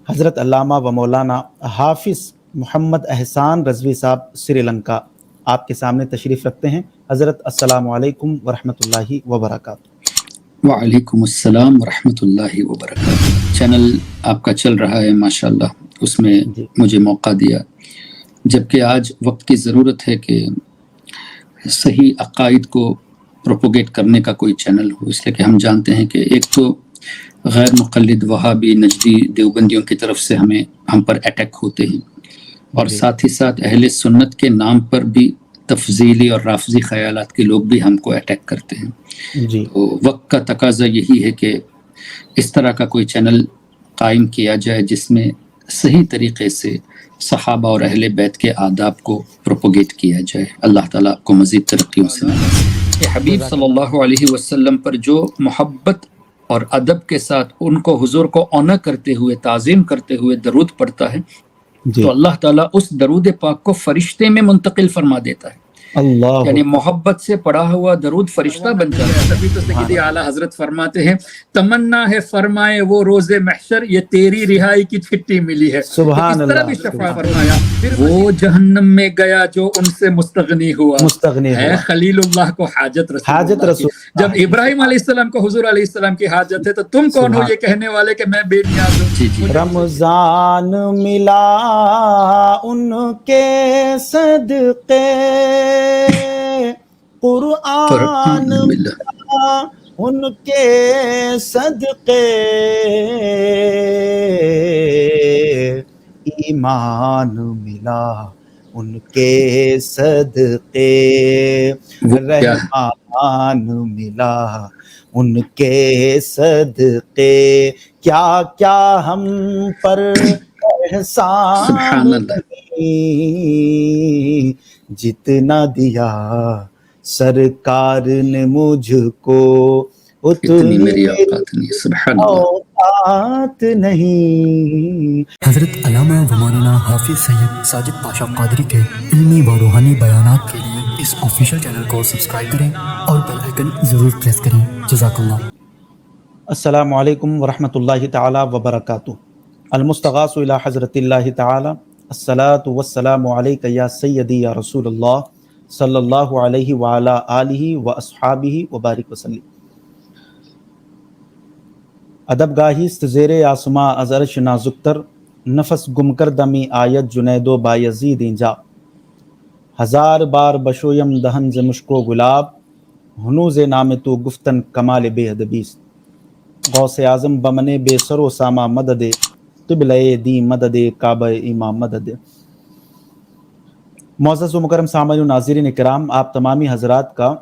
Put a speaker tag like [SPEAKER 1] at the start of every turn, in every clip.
[SPEAKER 1] حضرت علامہ و مولانا حافظ محمد احسان رضوی صاحب سری لنکا آپ کے سامنے تشریف رکھتے ہیں۔ حضرت السلام علیکم ورحمۃ اللہ وبرکاتہ۔
[SPEAKER 2] وعلیکم السلام ورحمۃ اللہ وبرکاتہ۔ چینل آپ کا چل رہا ہے ماشاءاللہ، اس میں
[SPEAKER 1] جی
[SPEAKER 2] مجھے موقع دیا، جبکہ آج وقت کی ضرورت ہے کہ صحیح عقائد کو پروپوگیٹ کرنے کا کوئی چینل ہو، اس لیے کہ ہم جانتے ہیں کہ ایک تو غیر مقلد وہابی نجدی دیوبندیوں کی طرف سے ہم پر اٹیک ہوتے ہیں، اور
[SPEAKER 1] جی
[SPEAKER 2] ساتھ ہی ساتھ اہل سنت کے نام پر بھی تفضیلی اور رافضی خیالات کے لوگ بھی ہم کو اٹیک کرتے ہیں۔
[SPEAKER 1] جی
[SPEAKER 2] تو وقت کا تقاضا یہی ہے کہ اس طرح کا کوئی چینل قائم کیا جائے جس میں صحیح طریقے سے صحابہ اور اہل بیت کے آداب کو پروپوگیٹ کیا جائے۔ اللہ تعالیٰ آپ کو مزید ترقیوں سے نوازے۔ کہ حبیب صلی اللہ علیہ وسلم پر جو محبت اور ادب کے ساتھ ان کو حضور کو آنر کرتے ہوئے، تعظیم کرتے ہوئے درود پڑھتا ہے،
[SPEAKER 1] جی
[SPEAKER 2] تو اللہ تعالیٰ اس درود پاک کو فرشتے میں منتقل فرما دیتا ہے،
[SPEAKER 1] اللہ
[SPEAKER 2] یعنی محبت سے پڑھا ہوا درود فرشتہ بن جاتا ہے۔ تبھی تو سیدی اعلیٰ حضرت فرماتے ہیں، تمنا ہے فرمائے وہ روز محشر، یہ تیری رہائی کی چھٹی ملی ہے۔ تو
[SPEAKER 1] سبحان
[SPEAKER 2] اس طرح
[SPEAKER 1] اللہ،
[SPEAKER 2] بھی شفاعت فرمایا، وہ جہنم میں گیا جو ان سے مستغنی ہوا،
[SPEAKER 1] مستغنی
[SPEAKER 2] ہے
[SPEAKER 1] ہوا،
[SPEAKER 2] خلیل اللہ کو حاجت رسول
[SPEAKER 1] حاجت
[SPEAKER 2] اللہ کی۔
[SPEAKER 1] رسول
[SPEAKER 2] جب ابراہیم علیہ السلام کو حضور علیہ السلام کی حاجت ہے تو تم کون ہو
[SPEAKER 1] سبحان
[SPEAKER 2] یہ کہنے والے کہ میں بے نیاز ہوں؟ جی جی
[SPEAKER 1] رمضان ملا ان کے صدقے، قرآن ملا ان کے صدقے، ایمان ملا ان کے صدقے، رحمان ملا ان کے صدقے، کیا کیا ہم پر احسان
[SPEAKER 2] سبحان اللہ،
[SPEAKER 1] نہیں، جتنا دیا سرکار نے مجھ کو
[SPEAKER 2] اتنی میری
[SPEAKER 1] اتنی
[SPEAKER 2] اوقات نہیں۔ سبحان اللہ۔
[SPEAKER 1] اوقات نہیں۔
[SPEAKER 3] حضرت علامہ و مولانا حافظ سید ساجد پاشا قادری کے علمی و روحانی بیانات کے لیے اس آفیشیل چینل کو سبسکرائب کریں اور بیل آئیکن ضرور پریس کریں۔ جزاک اللہ۔
[SPEAKER 1] السلام علیکم ورحمۃ اللہ تعالی وبرکاتہ۔ المستغاث الی حضرت اللہ تعالی، الصلاۃ والسلام علیک یا سیدی یا رسول اللہ صلی اللہ علیہ وعلی آلہ واصحابہ وبارک وسلم۔ ادب گاہیست زیر آسماں از عرش نازکتر، نفس گم کر دمی آیت جنید و بایزید اینجا، ہزار بار بشویم دہن ز مشک و گلاب، ہنوز نام تو گفتن کمال بے ادبیست، غوث اعظم بمن بے سر و ساما مدد، قبلۂ دی مدد کعبہ امام مدد۔ معزز و مکرم سامعین و ناظرین کرام، آپ تمامی حضرات کا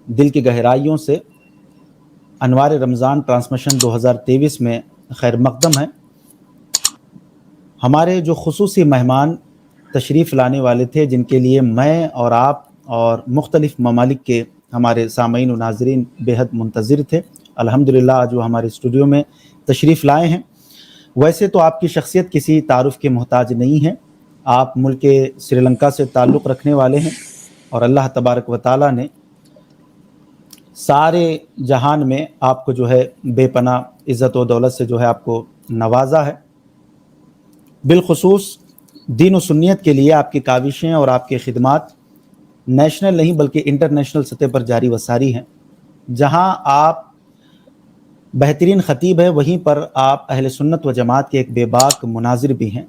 [SPEAKER 1] دل کی گہرائیوں سے انوار رمضان ٹرانسمیشن 2023 میں خیر مقدم ہے۔ ہمارے جو خصوصی مہمان تشریف لانے والے تھے، جن کے لیے میں اور آپ اور مختلف ممالک کے ہمارے سامعین و ناظرین بے حد منتظر تھے، الحمدللہ آج وہ ہمارے اسٹوڈیو میں تشریف لائے ہیں۔ ویسے تو آپ کی شخصیت کسی تعارف کے محتاج نہیں ہے، آپ ملک سری لنکا سے تعلق رکھنے والے ہیں، اور اللہ تبارک و تعالیٰ نے سارے جہان میں آپ کو جو ہے بے پناہ عزت و دولت سے جو ہے آپ کو نوازا ہے۔ بالخصوص دین و سنیت کے لیے آپ کی کاوشیں اور آپ کی خدمات نیشنل نہیں بلکہ انٹرنیشنل سطح پر جاری و ساری ہیں۔ جہاں آپ بہترین خطیب ہیں، وہیں پر آپ اہل سنت و جماعت کے ایک بے باک مناظر بھی ہیں،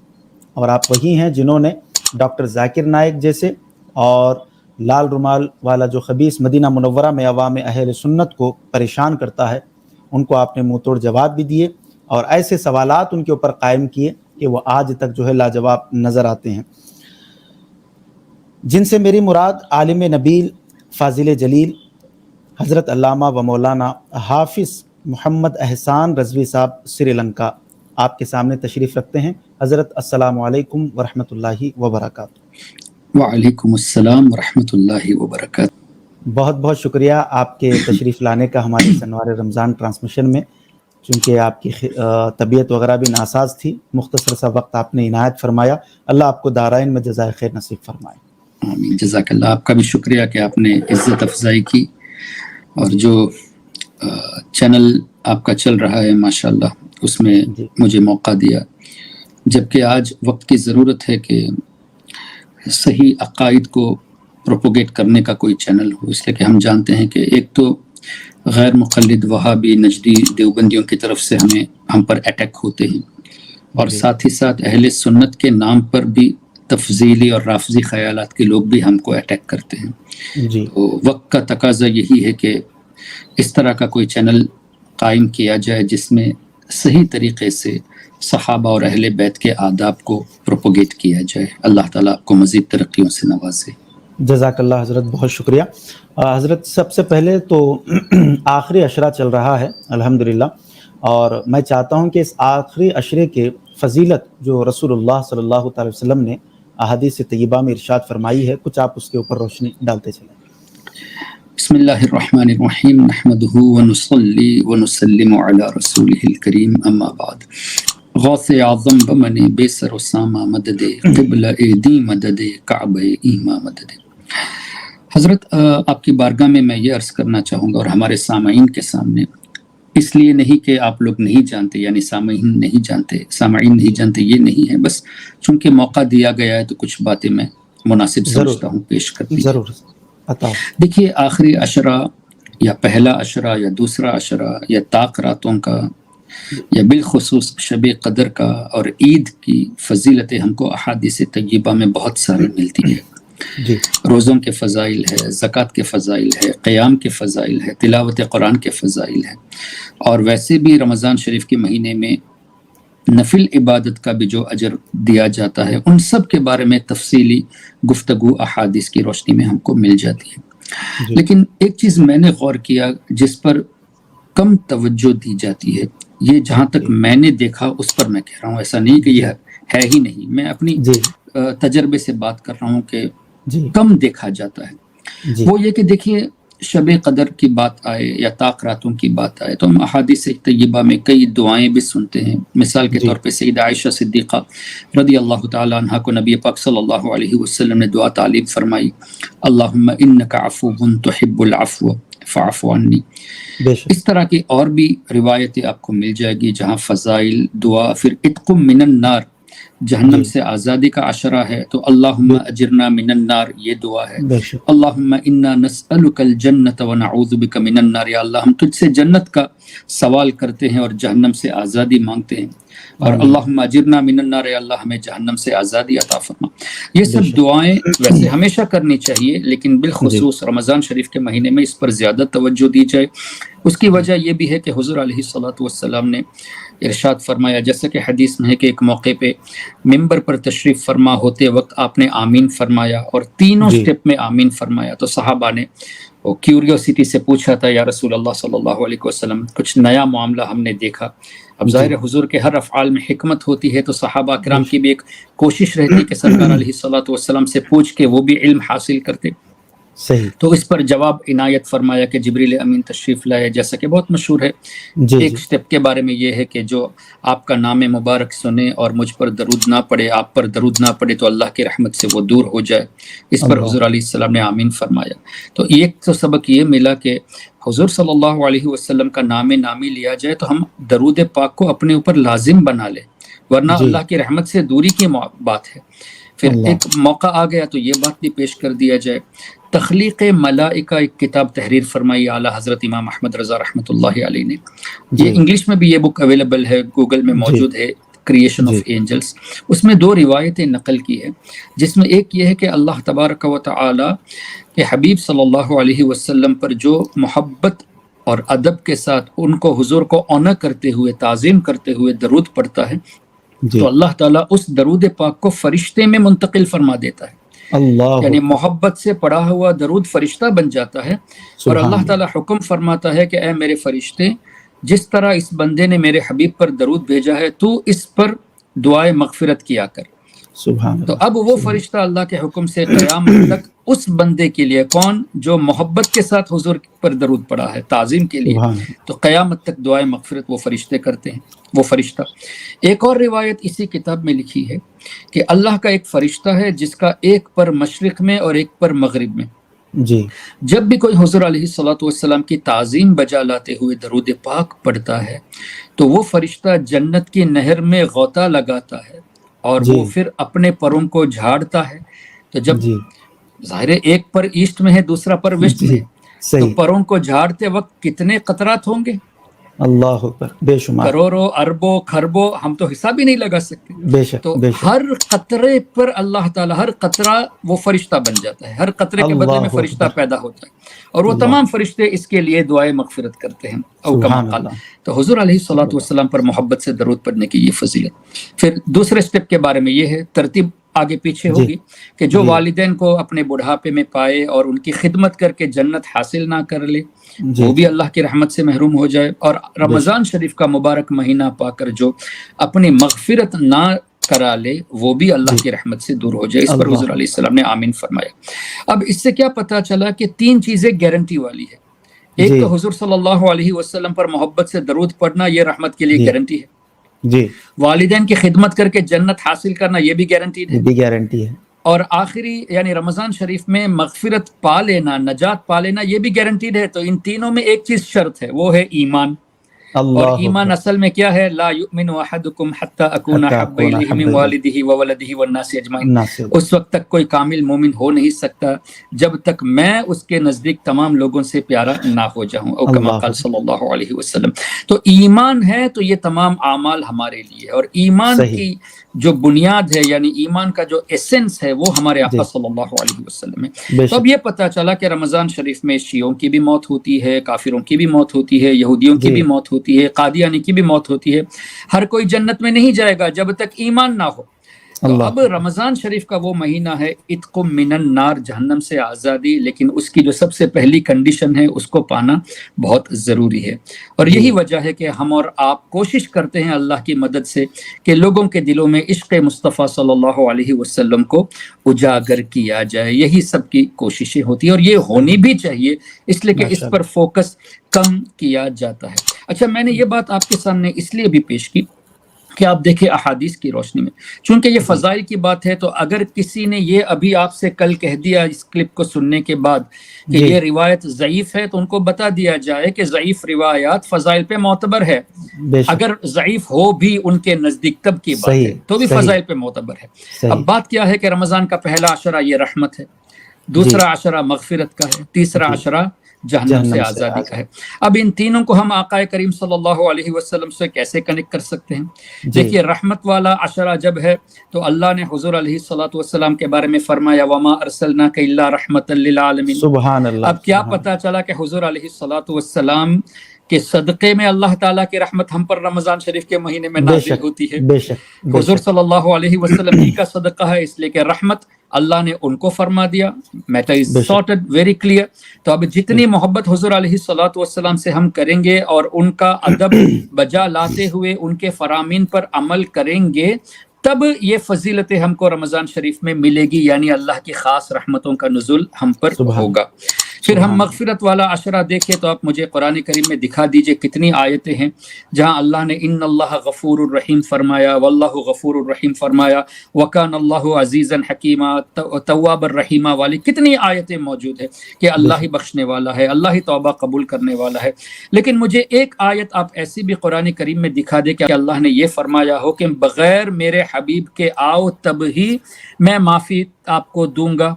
[SPEAKER 1] اور آپ وہی ہیں جنہوں نے ڈاکٹر ذاکر نائک جیسے اور لال رومال والا جو خبیث مدینہ منورہ میں عوام اہل سنت کو پریشان کرتا ہے، ان کو آپ نے منہ توڑ جواب بھی دیے، اور ایسے سوالات ان کے اوپر قائم کیے کہ وہ آج تک جو ہے لاجواب نظر آتے ہیں۔ جن سے میری مراد عالم نبیل، فاضل جلیل، حضرت علامہ و مولانا حافظ محمد احسان رضوی صاحب سری لنکا آپ کے سامنے تشریف رکھتے ہیں۔ حضرت السلام علیکم ورحمۃ اللہ وبرکاتہ۔
[SPEAKER 2] وعلیکم السلام ورحمۃ اللہ وبرکاتہ۔
[SPEAKER 1] بہت بہت شکریہ آپ کے تشریف لانے کا ہمارے انوار رمضان ٹرانسمیشن میں، چونکہ آپ کی طبیعت وغیرہ بھی ناساز تھی، مختصر سا وقت آپ نے عنایت فرمایا، اللہ آپ کو دارائن میں جزائے خیر نصیب فرمائے۔
[SPEAKER 2] آمین، جزاک اللہ۔ آپ کا بھی شکریہ کہ آپ نے عزت افزائی کی، اور جو چینل آپ کا چل رہا ہے ماشاءاللہ، اس میں مجھے موقع دیا، جبکہ آج وقت کی ضرورت ہے کہ صحیح عقائد کو پروپوگیٹ کرنے کا کوئی چینل ہو، اس لیے کہ ہم جانتے ہیں کہ ایک تو غیر مقلد وہابی نجدی دیوبندیوں کی طرف سے ہم پر اٹیک ہوتے ہیں، اور ساتھ ہی ساتھ اہل سنت کے نام پر بھی تفضیلی اور رافضی خیالات کے لوگ بھی ہم کو اٹیک کرتے ہیں۔ تو وقت کا تقاضا یہی ہے کہ اس طرح کا کوئی چینل قائم کیا جائے جس میں صحیح طریقے سے صحابہ اور اہل بیت کے آداب کو پروپوگیٹ کیا جائے۔ اللہ تعالیٰ آپ کو مزید ترقیوں سے نوازے۔
[SPEAKER 1] جزاک اللہ حضرت، بہت شکریہ حضرت۔ سب سے پہلے تو آخری عشرہ چل رہا ہے الحمدللہ، اور میں چاہتا ہوں کہ اس آخری عشرے کے فضیلت جو رسول اللہ صلی اللہ تعالی وسلم نے احادیث طیبہ میں ارشاد فرمائی ہے، کچھ آپ اس کے اوپر روشنی ڈالتے چلیں۔
[SPEAKER 2] بسم اللہ الرحمن الرحیم، نحمدہ ونصلی ونسلم علی رسولہ الکریم، اما بعد۔ غوث اعظم بمن بے سر و سامہ مدد، قبلہ دی مدد، کعبہ ایمہ مدد۔ حضرت آپ کی بارگاہ میں یہ عرض کرنا چاہوں گا، اور ہمارے سامعین کے سامنے، اس لیے نہیں کہ آپ لوگ نہیں جانتے، یعنی سامعین نہیں جانتے یہ نہیں ہے، بس چونکہ موقع دیا گیا ہے تو کچھ باتیں میں مناسب سمجھتا ہوں پیش کر دیجیے۔
[SPEAKER 1] ضرور عطا۔
[SPEAKER 2] دیکھیے، آخری عشرہ یا پہلا عشرہ یا دوسرا عشرہ یا طاق راتوں کا یا بالخصوص شب قدر کا اور عید کی فضیلتیں ہم کو احادیث طیبہ میں بہت ساری ملتی ہیں۔ روزوں کے فضائل ہے، زکوٰۃ کے فضائل ہے، قیام کے فضائل ہے، تلاوت قرآن کے فضائل ہے، اور ویسے بھی رمضان شریف کے مہینے میں نفل عبادت کا بھی جو اجر دیا جاتا ہے، ان سب کے بارے میں تفصیلی گفتگو احادیث کی روشنی میں ہم کو مل جاتی ہے۔ لیکن ایک چیز میں نے غور کیا جس پر کم توجہ دی جاتی ہے، یہ جہاں تک میں نے دیکھا اس پر میں کہہ رہا ہوں، ایسا نہیں کہ یہ ہے ہی نہیں، میں اپنی تجربے سے بات کر رہا ہوں کہ کم دیکھا جاتا ہے۔ وہ یہ کہ دیکھیے، شب قدر کی بات آئے یا طاق راتوں کی بات آئے تو ہم احادیث طیبہ میں کئی دعائیں بھی سنتے ہیں۔ مثال کے طور پہ سیدہ عائشہ صدیقہ رضی اللہ تعالی عنہا کو نبی پاک صلی اللہ علیہ وسلم نے دعا تعلیم فرمائی، اللہم انک عفو تحب العفو فاعف عنی۔ اس طرح کی اور بھی روایتیں آپ کو مل جائے گی جہاں فضائل، دعا، پھر عتق من النار، جہنم سے آزادی کا عشرہ ہے تو اللہم اجرنا من النار، یہ دعا ہے۔ اللہم انا نسألک الجنت ونعوذ بک من النار، یا اللہ ہم تجھ سے جنت کا سوال کرتے ہیں اور جہنم سے آزادی مانگتے ہیں، اور اللہم اجرنا من النار، یا اللہ ہمیں جہنم سے آزادی عطا فرما۔ یہ سب دعائیں ویسے ہمیشہ کرنی چاہیے، لیکن بالخصوص رمضان شریف کے مہینے میں اس پر زیادہ توجہ دی جائے۔ اس کی وجہ یہ بھی ہے کہ حضور علیہ الصلوۃ والسلام نے ارشاد فرمایا، جیسا کہ حدیث میں ہے کہ ایک موقع پہ ممبر پر تشریف فرما ہوتے وقت آپ نے آمین فرمایا، اور تینوں سٹیپ میں آمین فرمایا، تو صحابہ نے وہ کیوریوسٹی سے پوچھا تھا، یا رسول اللہ صلی اللہ علیہ وسلم کچھ نیا معاملہ ہم نے دیکھا۔ اب ظاہر حضور کے ہر افعال میں حکمت ہوتی ہے، تو صحابہ کرام کی بھی ایک کوشش رہتی کہ سرکار علیہ الصلوۃ والسلام سے پوچھ کے وہ بھی علم حاصل کرتے۔
[SPEAKER 1] صحیح۔
[SPEAKER 2] تو اس پر جواب عنایت فرمایا کہ جبریل امین تشریف لائے، جیسا کہ بہت مشہور ہے۔ ایک سٹیپ کے بارے میں یہ ہے کہ جو آپ کا نام مبارک سنے اور مجھ پر درود نہ پڑے، آپ پر درود نہ پڑے، تو اللہ کی رحمت سے وہ دور ہو جائے۔ اس پر حضور علیہ السلام نے آمین فرمایا۔ تو ایک تو سبق یہ ملا کہ حضور صلی اللہ علیہ وسلم کا نام نامی لیا جائے تو ہم درود پاک کو اپنے اوپر لازم بنا لیں، ورنہ اللہ کی رحمت سے دوری کی بات ہے۔ پھر ایک موقع آ گیا تو یہ بات بھی پیش کر دیا جائے۔ تخلیق ملائکہ ایک کتاب تحریر فرمائی اعلیٰ حضرت امام احمد رضا رحمۃ اللہ علیہ نے، یہ انگلش میں بھی یہ بک اویلیبل ہے، گوگل میں موجود ہے، کریشن آف اینجلز۔ اس میں دو روایتیں نقل کی ہے، جس میں ایک یہ ہے کہ اللہ تبارک و تعالی کے حبیب صلی اللہ علیہ وسلم پر جو محبت اور ادب کے ساتھ ان کو حضور کو آنر کرتے ہوئے، تعظیم کرتے ہوئے درود پڑھتا ہے، تو اللہ تعالیٰ اس درود پاک کو فرشتے میں منتقل فرما دیتا ہے۔ یعنی محبت سے پڑھا ہوا درود فرشتہ بن جاتا ہے، اور اللہ تعالیٰ حکم فرماتا ہے کہ اے میرے فرشتے، جس طرح اس بندے نے میرے حبیب پر درود بھیجا ہے تو اس پر دعائے مغفرت کیا کر۔ تو اب وہ فرشتہ اللہ کے حکم سے قیامت تک اس بندے کے لیے، کون جو محبت کے ساتھ حضور پر درود پڑا ہے تعظیم کے لیے، تو قیامت تک دعائے مغفرت وہ فرشتے کرتے ہیں، وہ فرشتہ۔ ایک اور روایت اسی کتاب میں لکھی ہے کہ اللہ کا ایک فرشتہ ہے جس کا ایک پر مشرق میں اور ایک پر مغرب میں،
[SPEAKER 1] جی
[SPEAKER 2] جب بھی کوئی حضور علیہ الصلوۃ والسلام کی تعظیم بجا لاتے ہوئے درود پاک پڑھتا ہے تو وہ فرشتہ جنت کی نہر میں غوطہ لگاتا ہے اور
[SPEAKER 1] جی
[SPEAKER 2] وہ پھر اپنے پروں کو جھاڑتا ہے. تو جب
[SPEAKER 1] جی
[SPEAKER 2] ظاہر ہے ایک پر ایسٹ میں ہے دوسرا پر ویسٹ میں
[SPEAKER 1] جی
[SPEAKER 2] ہے، تو
[SPEAKER 1] صحیح.
[SPEAKER 2] پروں کو جھاڑتے وقت کتنے قطرات ہوں گے؟
[SPEAKER 1] اللہ اکبر، بے شمار.
[SPEAKER 2] کروڑوں اربوں خربوں، ہم تو حساب ہی نہیں لگا سکتے.
[SPEAKER 1] بے شک
[SPEAKER 2] تو
[SPEAKER 1] بے شک.
[SPEAKER 2] ہر قطرے پر اللہ تعالیٰ، ہر قطرہ وہ فرشتہ بن جاتا ہے، ہر قطرے کے بدلے میں
[SPEAKER 1] اللہ
[SPEAKER 2] فرشتہ
[SPEAKER 1] اکبر.
[SPEAKER 2] پیدا ہوتا ہے، اور وہ
[SPEAKER 1] اللہ.
[SPEAKER 2] تمام فرشتے اس کے لیے دعائے مغفرت کرتے ہیں. او کما
[SPEAKER 1] سبحان
[SPEAKER 2] قال.
[SPEAKER 1] اللہ.
[SPEAKER 2] تو حضور علیہ الصلوۃ
[SPEAKER 1] اللہ.
[SPEAKER 2] والسلام پر محبت سے درود پڑھنے کی یہ فضیلت. پھر دوسرے سٹیپ کے بارے میں یہ ہے، ترتیب آگے پیچھے
[SPEAKER 1] جی
[SPEAKER 2] ہوگی کہ جو
[SPEAKER 1] جی
[SPEAKER 2] والدین کو اپنے بڑھاپے میں پائے اور ان کی خدمت کر کے جنت حاصل نہ کر لے
[SPEAKER 1] جی
[SPEAKER 2] وہ بھی اللہ کی رحمت سے محروم ہو جائے، اور
[SPEAKER 1] بے شک.
[SPEAKER 2] رمضان شریف کا مبارک مہینہ پا کر جو اپنی مغفرت نہ کرا لے وہ بھی اللہ
[SPEAKER 1] جی
[SPEAKER 2] کی رحمت سے دور ہو جائے. اس پر
[SPEAKER 1] اللہ.
[SPEAKER 2] حضور علیہ السلام نے آمین فرمایا. اب اس سے کیا پتہ چلا کہ تین چیزیں گارنٹی والی ہے. ایک
[SPEAKER 1] جی
[SPEAKER 2] تو حضور صلی اللہ علیہ وسلم پر محبت سے درود پڑھنا، یہ رحمت کے لیے
[SPEAKER 1] جی
[SPEAKER 2] گارنٹی ہے.
[SPEAKER 1] جی
[SPEAKER 2] والدین کی خدمت کر کے جنت حاصل کرنا، یہ بھی گارنٹیڈ ہے.
[SPEAKER 1] یہ بھی گارنٹی ہے.
[SPEAKER 2] اور آخری یعنی رمضان شریف میں مغفرت پا لینا، نجات پا لینا، یہ بھی گارنٹیڈ ہے. تو ان تینوں میں ایک چیز شرط ہے، وہ ہے ایمان. اور
[SPEAKER 1] اللہ
[SPEAKER 2] ایمان
[SPEAKER 1] اکبر.
[SPEAKER 2] اصل میں کیا ہے؟ لا یؤمن احدکم حتی اکون
[SPEAKER 1] حتی
[SPEAKER 2] احب
[SPEAKER 1] اکون
[SPEAKER 2] الیہ
[SPEAKER 1] احب
[SPEAKER 2] من
[SPEAKER 1] الیہ
[SPEAKER 2] والدہ وولدہ والناس اجمعین.
[SPEAKER 1] ناصر.
[SPEAKER 2] اس وقت تک کوئی کامل مومن ہو نہیں سکتا جب تک میں اس کے نزدیک تمام لوگوں سے پیارا نہ ہو جاؤں. او کما
[SPEAKER 1] اللہ
[SPEAKER 2] قال
[SPEAKER 1] اکبر.
[SPEAKER 2] صلی اللہ علیہ وسلم. تو ایمان ہے تو یہ تمام اعمال ہمارے لیے، اور ایمان
[SPEAKER 1] صحیح.
[SPEAKER 2] کی جو بنیاد ہے یعنی ایمان کا جو ایسنس ہے وہ ہمارے
[SPEAKER 1] جی
[SPEAKER 2] آقا صلی اللہ علیہ وسلم ہے.
[SPEAKER 1] بے
[SPEAKER 2] تو اب
[SPEAKER 1] شک.
[SPEAKER 2] یہ پتہ چلا کہ رمضان شریف میں شیعوں کی بھی موت ہوتی ہے، کافروں کی بھی موت ہوتی ہے، یہودیوں کی
[SPEAKER 1] جی
[SPEAKER 2] بھی موت ہوتی ہے، قادیانی کی بھی موت ہوتی ہے. ہر کوئی جنت میں نہیں جائے گا جب تک ایمان نہ ہو. تو
[SPEAKER 1] اللہ
[SPEAKER 2] اب
[SPEAKER 1] اکبر.
[SPEAKER 2] رمضان شریف کا وہ مہینہ ہے عتق من النار، جہنم سے آزادی، لیکن اس کی جو سب سے پہلی کنڈیشن ہے اس کو پانا بہت ضروری ہے. اور
[SPEAKER 1] جی
[SPEAKER 2] یہی وجہ ہے کہ ہم اور آپ کوشش کرتے ہیں اللہ کی مدد سے کہ لوگوں کے دلوں میں عشق مصطفیٰ صلی اللہ علیہ وسلم کو اجاگر کیا جائے. یہی سب کی کوششیں ہوتی ہیں اور یہ ہونی بھی چاہیے، اس لیے کہ اس
[SPEAKER 1] ماشاء
[SPEAKER 2] پر
[SPEAKER 1] اللہ.
[SPEAKER 2] فوکس کم کیا جاتا ہے. اچھا، میں نے یہ بات آپ کے سامنے اس لیے بھی پیش کی کہ آپ دیکھیں احادیث کی روشنی میں، چونکہ یہ
[SPEAKER 1] جی
[SPEAKER 2] فضائل کی بات ہے، تو اگر کسی نے یہ ابھی آپ سے کل کہہ دیا اس کلپ کو سننے کے بعد کہ
[SPEAKER 1] جی
[SPEAKER 2] یہ روایت ضعیف ہے، تو ان کو بتا دیا جائے کہ ضعیف روایات فضائل پہ معتبر ہے.
[SPEAKER 1] بے شک.
[SPEAKER 2] اگر ضعیف ہو بھی ان کے نزدیک تب کی بات ہے
[SPEAKER 1] صحیح
[SPEAKER 2] تو بھی
[SPEAKER 1] صحیح
[SPEAKER 2] فضائل پہ معتبر ہے. اب
[SPEAKER 1] صحیح.
[SPEAKER 2] بات کیا ہے کہ رمضان کا پہلا عشرہ یہ رحمت ہے،
[SPEAKER 1] جی
[SPEAKER 2] دوسرا عشرہ مغفرت کا ہے، تیسرا
[SPEAKER 1] جی
[SPEAKER 2] عشرہ جہنم سے
[SPEAKER 1] جہنم سے
[SPEAKER 2] آزادی کا
[SPEAKER 1] آزاد.
[SPEAKER 2] ہے. اب ان تینوں کو ہم آقا کریم صلی اللہ علیہ وسلم سے کیسے کنیکٹ کر سکتے ہیں؟
[SPEAKER 1] جی
[SPEAKER 2] دیکھیے، رحمت والا عشرہ جب ہے تو اللہ نے حضور علیہ الصلوۃ والسلام کے بارے میں فرمایا وما ارسلناک الا رحمۃ للعالمین.
[SPEAKER 1] سبحان اللہ.
[SPEAKER 2] اب کیا
[SPEAKER 1] سبحان
[SPEAKER 2] پتہ چلا کہ حضور علیہ الصلوۃ والسلام کے صدقے میں اللہ تعالیٰ کی رحمت ہم پر رمضان شریف کے مہینے میں
[SPEAKER 1] بے
[SPEAKER 2] نازل
[SPEAKER 1] شک
[SPEAKER 2] ہوتی ہے.
[SPEAKER 1] بے شک بے
[SPEAKER 2] حضور
[SPEAKER 1] شک.
[SPEAKER 2] صلی اللہ علیہ وسلم ہی کا صدقہ ہے، اس لیے کہ رحمت اللہ نے ان کو فرما دیا. میٹر از
[SPEAKER 1] بے شک.
[SPEAKER 2] Sorted, very clear. تو اب جتنی محبت حضور علیہ الصلوۃ والسلام سے ہم کریں گے اور ان کا ادب بجا لاتے ہوئے ان کے فرامین پر عمل کریں گے، تب یہ فضیلتیں ہم کو رمضان شریف میں ملے گی، یعنی اللہ کی خاص رحمتوں کا نزول ہم پر
[SPEAKER 1] سبحان
[SPEAKER 2] ہوگا. پھر ہم
[SPEAKER 1] سبحان.
[SPEAKER 2] مغفرت والا عشرہ دیکھیں تو آپ مجھے قرآن کریم میں دکھا دیجئے کتنی آیتیں ہیں جہاں اللہ نے ان اللہ غفور الرحیم فرمایا، واللہ غفور الرحیم فرمایا، وکان اللہ عزیزا حکیما، تواب الرحیمہ والی کتنی آیتیں موجود ہیں کہ
[SPEAKER 1] بے
[SPEAKER 2] اللہ ہی
[SPEAKER 1] شک.
[SPEAKER 2] بخشنے والا ہے، اللہ ہی توبہ قبول کرنے والا ہے. لیکن مجھے ایک آیت آپ ایسی بھی قرآن کریم میں دکھا دے کہ اللہ نے یہ فرمایا ہو کہ بغیر میرے حبیب کے آؤ تب ہی میں معافی آپ کو دوں گا.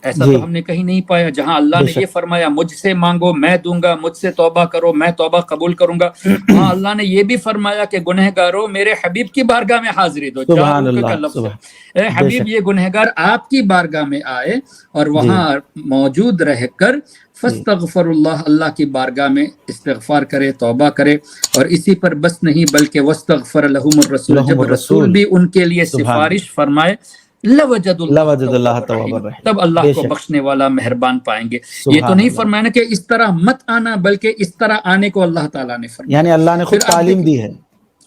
[SPEAKER 2] ایسا
[SPEAKER 1] جی
[SPEAKER 2] تو ہم نے کہیں نہیں پایا جہاں اللہ
[SPEAKER 1] بے
[SPEAKER 2] نے یہ
[SPEAKER 1] شک.
[SPEAKER 2] فرمایا مجھ سے مانگو میں دوں گا، مجھ سے توبہ کرو میں توبہ قبول کروں گا. ہاں، اللہ نے یہ بھی فرمایا کہ گنہگاروں میرے حبیب کی بارگاہ میں حاضری دو.
[SPEAKER 1] سبحان
[SPEAKER 2] جاروک کا
[SPEAKER 1] اللہ.
[SPEAKER 2] لفظ ہے،
[SPEAKER 1] سبحان.
[SPEAKER 2] اے
[SPEAKER 1] بے
[SPEAKER 2] حبیب
[SPEAKER 1] شک.
[SPEAKER 2] یہ گنہگار آپ کی بارگاہ میں آئے اور
[SPEAKER 1] جی
[SPEAKER 2] وہاں موجود رہ کر
[SPEAKER 1] جی
[SPEAKER 2] فاستغفر اللہ، اللہ کی بارگاہ میں استغفار کرے، توبہ کرے. اور اسی پر بس نہیں بلکہ واستغفر لهم الرسول،
[SPEAKER 1] لهم
[SPEAKER 2] جب رسول
[SPEAKER 1] الرسول.
[SPEAKER 2] بھی ان کے لیے
[SPEAKER 1] سبحان اللہ.
[SPEAKER 2] سفارش فرمائے لوجد اللہ
[SPEAKER 1] لوجد اللہ
[SPEAKER 2] تواب
[SPEAKER 1] تواب
[SPEAKER 2] الرحیم،
[SPEAKER 1] الرحیم.
[SPEAKER 2] تب اللہ
[SPEAKER 1] بے
[SPEAKER 2] کو
[SPEAKER 1] شک.
[SPEAKER 2] بخشنے والا مہربان پائیں گے. یہ تو
[SPEAKER 1] سبحان
[SPEAKER 2] نہیں
[SPEAKER 1] اللہ.
[SPEAKER 2] فرمایا نا کہ اس طرح مت آنا، بلکہ اس طرح آنے کو اللہ تعالیٰ نے فرمایا.
[SPEAKER 1] یعنی اللہ نے خود
[SPEAKER 2] پھر آپ
[SPEAKER 1] تعلیم
[SPEAKER 2] دیکھیں
[SPEAKER 1] دی ہے.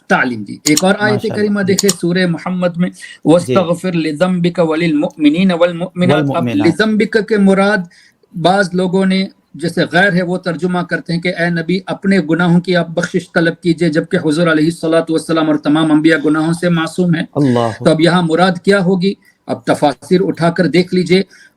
[SPEAKER 2] تعلیم دی. ایک اور آیت
[SPEAKER 1] ماشاء
[SPEAKER 2] کریمہ
[SPEAKER 1] اللہ. جی
[SPEAKER 2] دیکھیں سورہ محمد میں
[SPEAKER 1] جی
[SPEAKER 2] وَاسْتَغْفِرْ لِذَنْبِكَ وَلِلْمُؤْمِنِينَ وَالْمُؤْمِنَاتِ. اب
[SPEAKER 1] والمؤمنات.
[SPEAKER 2] لِذَنْبِكَ کے مراد بعض لوگوں نے جیسے غیر ہے وہ ترجمہ کرتے ہیں کہ اے نبی اپنے گناہوں کی آپ بخشش طلب کیجئے، جبکہ حضور علیہ الصلوۃ والسلام اور تمام انبیاء گناہوں سے معصوم ہیں.
[SPEAKER 1] اللہ.
[SPEAKER 2] تو اب یہاں مراد کیا ہوگی؟ اب تفاسیر اٹھا کر دیکھ لیجئے.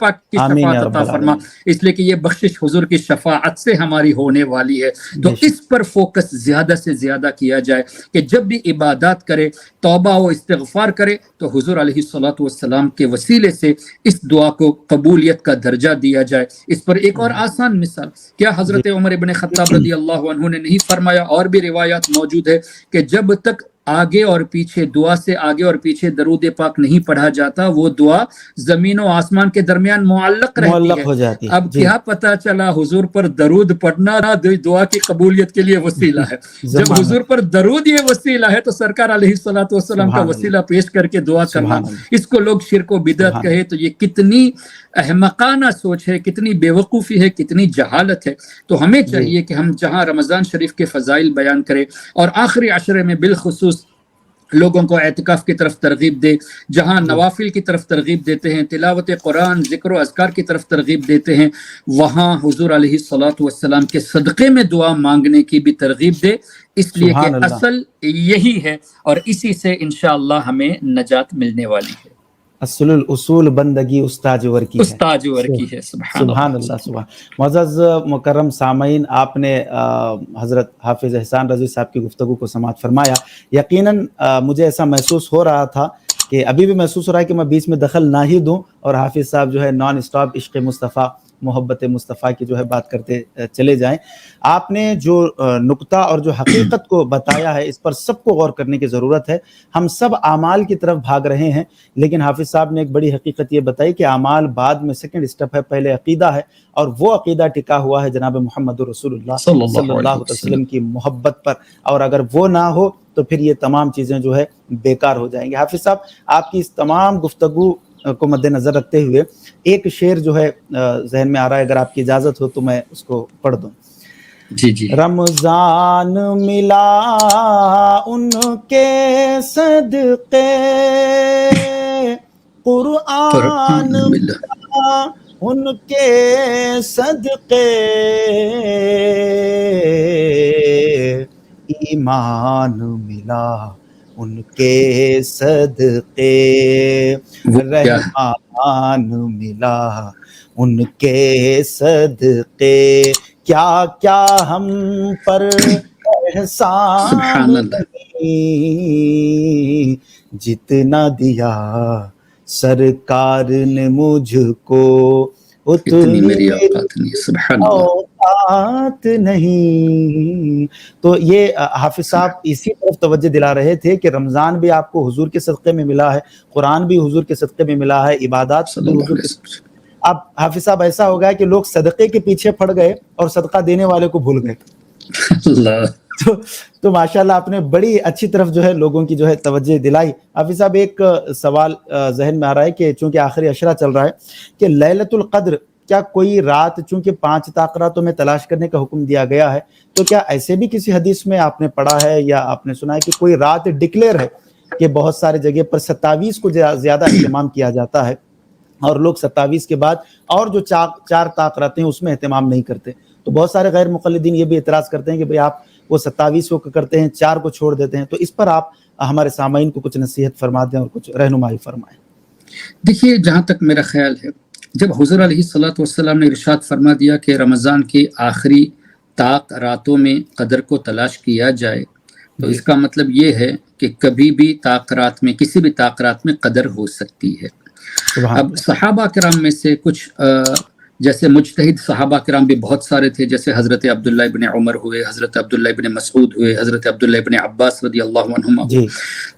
[SPEAKER 2] پاک کی شفاعت عطا فرما، اس لیے کہ یہ بخشش حضور کی شفاعت سے ہماری ہونے والی ہے۔ تو اس پر فوکس زیادہ سے زیادہ کیا جائے کہ جب بھی عبادات کرے، توبہ و استغفار کرے، تو حضور علیہ الصلوۃ والسلام کے وسیلے سے اس دعا کو قبولیت کا درجہ دیا جائے۔ اس پر ایک اور آسان مثال، کیا حضرت عمر ابن خطاب رضی اللہ عنہ نے نہیں فرمایا، اور بھی روایات موجود ہے کہ جب تک آگے اور پیچھے دعا سے آگے اور پیچھے درود پاک نہیں پڑھا جاتا، وہ دعا زمین و آسمان کے درمیان معلق رہتی ہے۔ اب کیا پتا چلا حضور پر درود پڑھنا دعا کی قبولیت کے لیے وسیلہ ہے۔ جب حضور پر درود یہ وسیلہ ہے تو سرکار علیہ الصلوۃ والسلام کا وسیلہ پیش کر کے دعا کرنا، اس کو لوگ شرک و بدعت کہے تو یہ کتنی احمقانہ سوچ ہے، کتنی بے وقوفی ہے، کتنی جہالت ہے۔ تو ہمیں چاہیے کہ ہم جہاں رمضان شریف کے فضائل بیان کریں اور آخری عشرے میں بالخصوص لوگوں کو اعتکاف کی طرف ترغیب دے، جہاں نوافل کی طرف ترغیب دیتے ہیں، تلاوت قرآن، ذکر و اذکار کی طرف ترغیب دیتے ہیں، وہاں حضور علیہ الصلوۃ والسلام کے صدقے میں دعا مانگنے کی بھی ترغیب دے، اس لیے کہ اصل یہی ہے اور اسی سے انشاءاللہ ہمیں نجات ملنے والی ہے۔
[SPEAKER 1] اصل الاصول بندگی استاجور کی
[SPEAKER 2] ہے۔
[SPEAKER 1] سبحان اللہ۔ سبحان معزز مکرم سامعین، آپ نے حضرت حافظ احسان رضوی صاحب کی گفتگو کو سماعت فرمایا۔ یقیناً مجھے ایسا محسوس ہو رہا تھا کہ ابھی بھی محسوس ہو رہا ہے کہ میں بیچ میں دخل نہ ہی دوں، اور حافظ صاحب جو ہے نان اسٹاپ عشق مصطفیٰ، محبت مصطفیٰ کی جو ہے بات کرتے چلے جائیں۔ آپ نے جو نقطہ اور جو حقیقت کو بتایا ہے، اس پر سب کو غور کرنے کی ضرورت ہے۔ ہم سب اعمال کی طرف بھاگ رہے ہیں، لیکن حافظ صاحب نے ایک بڑی حقیقت یہ بتائی کہ اعمال بعد میں سیکنڈ اسٹیپ ہے، پہلے عقیدہ ہے، اور وہ عقیدہ ٹکا ہوا ہے جناب محمد رسول اللہ صلی اللہ علیہ وسلم کی محبت پر، اور اگر وہ نہ ہو تو پھر یہ تمام چیزیں جو ہے بیکار ہو جائیں گی۔ حافظ صاحب، آپ کی اس تمام گفتگو کو مد نظر رکھتے ہوئے ایک شعر جو ہے ذہن میں آ رہا ہے، اگر آپ کی اجازت ہو تو میں اس کو پڑھ دوں۔
[SPEAKER 2] جی۔
[SPEAKER 1] رمضان ملا ان کے صدقے، قرآن ملا ان کے صدقے، ایمان ملا ان کے صدقے، رحمان ملا ان کے صدقے، کیا کیا ہم پر احسان جتنا دیا سرکار نے مجھ کو اتنی میری اوقات نہیں۔ تو یہ حافظ صاحب اسی طرف توجہ دلا رہے تھے کہ رمضان بھی آپ کو حضور کے صدقے میں ملا ہے، قرآن بھی حضور کے صدقے میں ملا ہے، عبادات بھی حضور کے صدقے۔ اب حافظ صاحب ایسا ہو گیا کہ لوگ صدقے کے پیچھے پڑ گئے اور صدقہ دینے والے کو بھول گئے۔ تو ماشاءاللہ آپ نے بڑی اچھی طرف جو ہے لوگوں کی جو ہے توجہ دلائی۔ حافظ صاحب، ایک سوال ذہن میں آ رہا ہے کہ چونکہ آخری عشرہ چل رہا ہے کہ لیلۃ القدر، کیا کوئی رات چونکہ 5 تاقراتوں میں تلاش کرنے کا حکم دیا گیا ہے، تو کیا ایسے بھی کسی حدیث میں آپ نے پڑھا ہے یا آپ نے سنا ہے کہ کوئی رات ڈکلیئر ہے کہ بہت سارے جگہ پر 27 کو زیادہ اہتمام کیا جاتا ہے اور لوگ 27 کے بعد اور جو 4 تاقراتیں ہیں اس میں اہتمام نہیں کرتے؟ تو بہت سارے غیر مقلدین یہ بھی اعتراض کرتے ہیں کہ بھئی آپ وہ 27 کو کرتے ہیں، 4 کو چھوڑ دیتے ہیں۔ تو اس پر آپ ہمارے سامعین کو کچھ نصیحت فرما دیں اور کچھ رہنمائی فرمائیں۔
[SPEAKER 2] دیکھیے، جہاں تک میرا خیال ہے، جب حضور علیہ الصلوۃ والسلام نے ارشاد فرما دیا کہ رمضان کی آخری طاق راتوں میں قدر کو تلاش کیا جائے، تو اس کا مطلب یہ ہے کہ کبھی بھی طاق رات میں، کسی بھی طاق رات میں قدر ہو سکتی ہے۔ اب صحابہ کرام میں سے کچھ جیسے مجتہد صحابہ کرام بھی بہت سارے تھے، جیسے حضرت عبداللہ ابن عمر ہوئے، حضرت عبداللہ ابن مسعود ہوئے، حضرت عبداللہ ابن عباس رضی اللہ عنہما ہوئے۔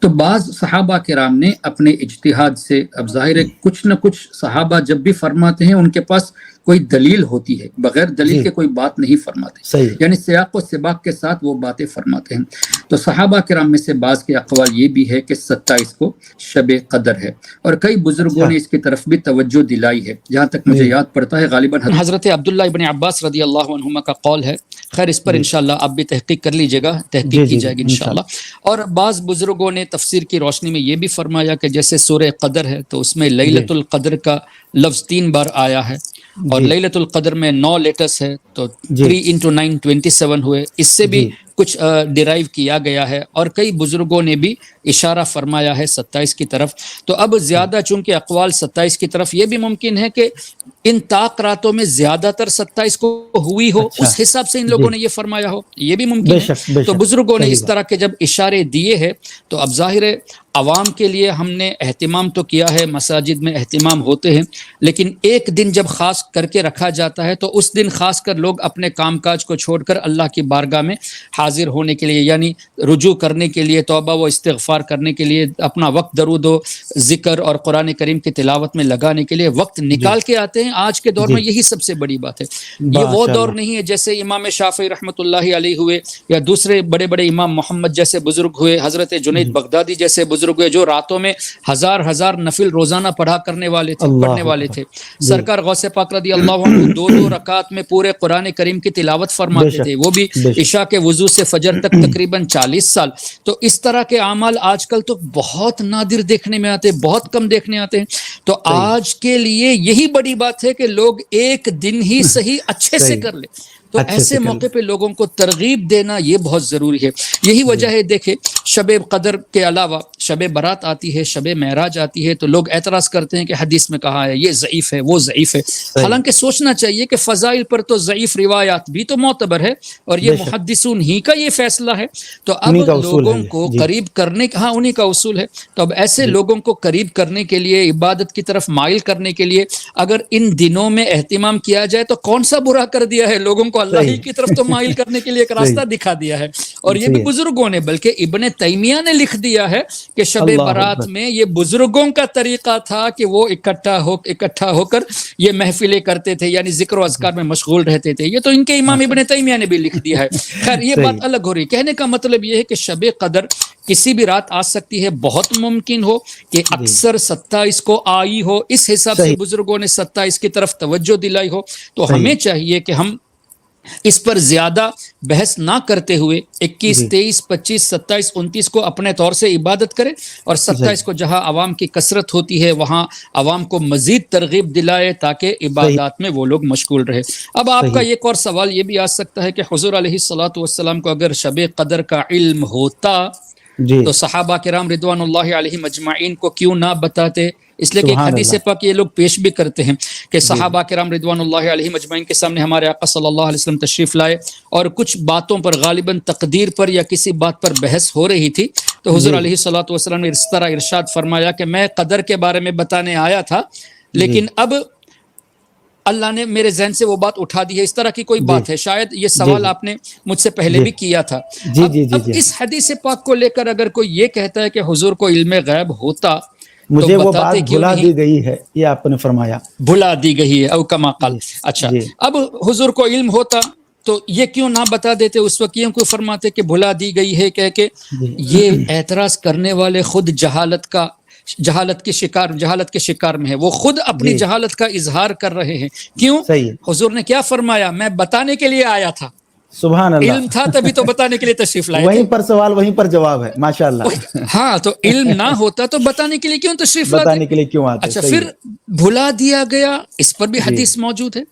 [SPEAKER 2] تو بعض صحابہ کرام نے اپنے اجتہاد سے، اب ظاہر ہے کچھ نہ کچھ صحابہ جب بھی فرماتے ہیں ان کے پاس کوئی دلیل ہوتی ہے، بغیر دلیل کے کوئی بات نہیں فرماتے، یعنی سیاق و سباق کے ساتھ وہ باتیں فرماتے ہیں۔ تو صحابہ کرام میں سے بعض کے اقوال یہ بھی ہے کہ 27 کو شب قدر ہے، اور کئی بزرگوں نے اس کی طرف بھی توجہ دلائی ہے۔ جہاں تک مجھے یاد پڑتا ہے غالباً حضرت عبداللہ ابن عباس رضی اللہ عنہما کا قول ہے۔ خیر، اس پر انشاءاللہ آپ بھی تحقیق کر لیجئے گا، تحقیق کی جائے گی انشاءاللہ۔ اور بعض بزرگوں نے تفسیر کی روشنی میں یہ بھی فرمایا کہ جیسے سورہ قدر ہے تو اس میں لیلۃ القدر کا لفظ 3 بار آیا ہے، اور لیلۃ القدر میں 9 لیٹرز ہے، تو 3 × 9 27 ہوئے۔ اس سے بھی کچھ ڈیرائیو کیا گیا ہے، اور کئی بزرگوں نے بھی اشارہ فرمایا ہے 27 کی طرف. تو اب زیادہ چونکہ اقوال 27 کی طرف، یہ بھی ممکن ہے کہ ان طاق راتوں میں زیادہ تر 27 کو ہوئی ہو، اس حساب سے ان لوگوں نے یہ فرمایا ہو، یہ بھی ممکن ہے. تو بزرگوں نے اس طرح کے جب اشارے دیے ہیں تو اب ظاہر ہے عوام کے لیے ہم نے اہتمام تو کیا ہے، مساجد میں اہتمام ہوتے ہیں، لیکن ایک دن جب خاص کر کے رکھا جاتا ہے تو اس دن خاص کر لوگ اپنے کام کاج کو چھوڑ کر اللہ کی بارگاہ میں حاضر ہونے کے لیے، یعنی رجوع کرنے کے لیے، توبہ و استغفار کرنے کے لیے، اپنا وقت درود و ذکر اور قرآن کریم کی تلاوت میں لگانے کے لیے وقت نکال کے آتے ہیں. آج کے دور میں یہی سب سے بڑی بات ہے. یہ وہ دور نہیں ہے جیسے امام شافعی رحمۃ اللہ علیہ ہوئے، یا دوسرے بڑے بڑے امام محمد جیسے بزرگ ہوئے، حضرت جنید بغدادی جیسے بزرگ ہوئے، جو راتوں میں ہزار ہزار نفل روزانہ پڑھنے والے تھے. سرکار غوث پاک رضی اللہ عنہ 2 رکعت میں پورے قرآن کریم کی تلاوت فرماتے تھے، وہ بھی عشاء کے وضو سے فجر تک تقریباً 40 سال. تو اس طرح کے اعمال آج کل تو بہت نادر دیکھنے میں آتے ہیں، بہت کم دیکھنے آتے ہیں. تو آج کے لیے یہی بڑی بات ہے کہ لوگ ایک دن ہی صحیح اچھے سے کر لیں. تو ایسے موقع پہ لوگوں کو ترغیب دینا یہ بہت ضروری ہے. یہی وجہ ہے دیکھیں شب قدر کے علاوہ شب برات آتی ہے، شب معراج آتی ہے، تو لوگ اعتراض کرتے ہیں کہ حدیث میں کہا ہے یہ ضعیف ہے، وہ ضعیف ہے. حالانکہ سوچنا چاہیے کہ فضائل پر تو ضعیف روایات بھی تو معتبر ہے، اور یہ محدثون ہی کا یہ فیصلہ ہے. تو اب لوگوں کو قریب کرنے کا، انہی کا اصول ہے. تو اب ایسے لوگوں کو قریب کرنے کے لیے، عبادت کی طرف مائل کرنے کے لیے اگر ان دنوں میں اہتمام کیا جائے تو کون سا برا کر دیا ہے؟ لوگوں کو اللہ ہی کی طرف تو مائل کرنے کے لیے ایک راستہ دکھا دیا ہے. اور یہ بھی بزرگوں نے، بلکہ ابن تیمیہ نے لکھ دیا ہے کہ شب برات میں یہ بزرگوں کا طریقہ تھا کہ وہ اکٹھا ہو کر یہ محفلیں کرتے تھے، یعنی ذکر و اذکار میں مشغول رہتے تھے. یہ تو ان کے امام ابن تیمیہ نے بھی لکھ دیا ہے. خیر یہ بات الگ ہو رہی. کہنے کا مطلب یہ ہے کہ شب قدر کسی بھی رات آ سکتی ہے، بہت ممکن ہو کہ اکثر 27 کو آئی ہو، اس حساب سے بزرگوں نے 27 کی طرف توجہ دلائی ہو. تو ہمیں چاہیے کہ ہم اس پر زیادہ بحث نہ کرتے ہوئے 21 23 25 27 29 کو اپنے طور سے عبادت کریں، اور 27 کو جہاں عوام کی کثرت ہوتی ہے وہاں عوام کو مزید ترغیب دلائے تاکہ عبادات میں وہ لوگ مشغول رہے. اب آپ کا ایک اور سوال یہ بھی آ سکتا ہے کہ حضور علیہ الصلوۃ والسلام کو اگر شب قدر کا علم ہوتا تو صحابہ کرام رضوان اللہ علیہم اجمعین کو کیوں نہ بتاتے؟ اس لیے کہ حدیث پاک یہ لوگ پیش بھی کرتے ہیں کہ صحابہ کرام رضوان اللہ علیہم اجمعین کے سامنے ہمارے آقا صلی اللہ علیہ وسلم تشریف لائے، اور کچھ باتوں پر غالباً تقدیر پر یا کسی بات پر بحث ہو رہی تھی. تو حضور علیہ الصلوۃ والسلام نے اس طرح ارشاد فرمایا کہ میں قدر کے بارے میں بتانے آیا تھا، لیکن اب اللہ نے میرے ذہن سے وہ بات اٹھا دی ہے. اس طرح کی کوئی بات ہے؟ شاید یہ سوال آپ نے مجھ سے پہلے بھی کیا تھا. اب اس حدیث پاک کو لے کر اگر کوئی یہ کہتا ہے کہ حضور کو علم غیب ہوتا،
[SPEAKER 1] مجھے وہ بات بھلا دی گئی ہے، یہ آپ نے فرمایا
[SPEAKER 2] بھلا دی گئی ہے، او کما قال. اچھا اب حضور کو علم ہوتا تو یہ کیوں نہ بتا دیتے؟ اس وقت کیوں کو فرماتے کہ بھلا دی گئی ہے کہہ کے؟ یہ اعتراض کرنے والے خود جہالت کے شکار میں ہے. وہ خود اپنی جہالت کا اظہار کر رہے ہیں. کیوں؟ حضور نے کیا فرمایا؟ میں بتانے کے لیے آیا تھا.
[SPEAKER 1] سبحان اللہ.
[SPEAKER 2] علم تھا تبھی تو بتانے کے لیے تشریف لائے.
[SPEAKER 1] وہیں پر سوال وہیں پر جواب ہے. ماشاءاللہ.
[SPEAKER 2] ہاں تو علم نہ ہوتا تو بتانے کے لیے کیوں تشریف لاتے؟
[SPEAKER 1] بتانے کے لیے کیوں آتے؟
[SPEAKER 2] اچھا پھر بھلا دیا گیا، اس پر بھی حدیث موجود ہے.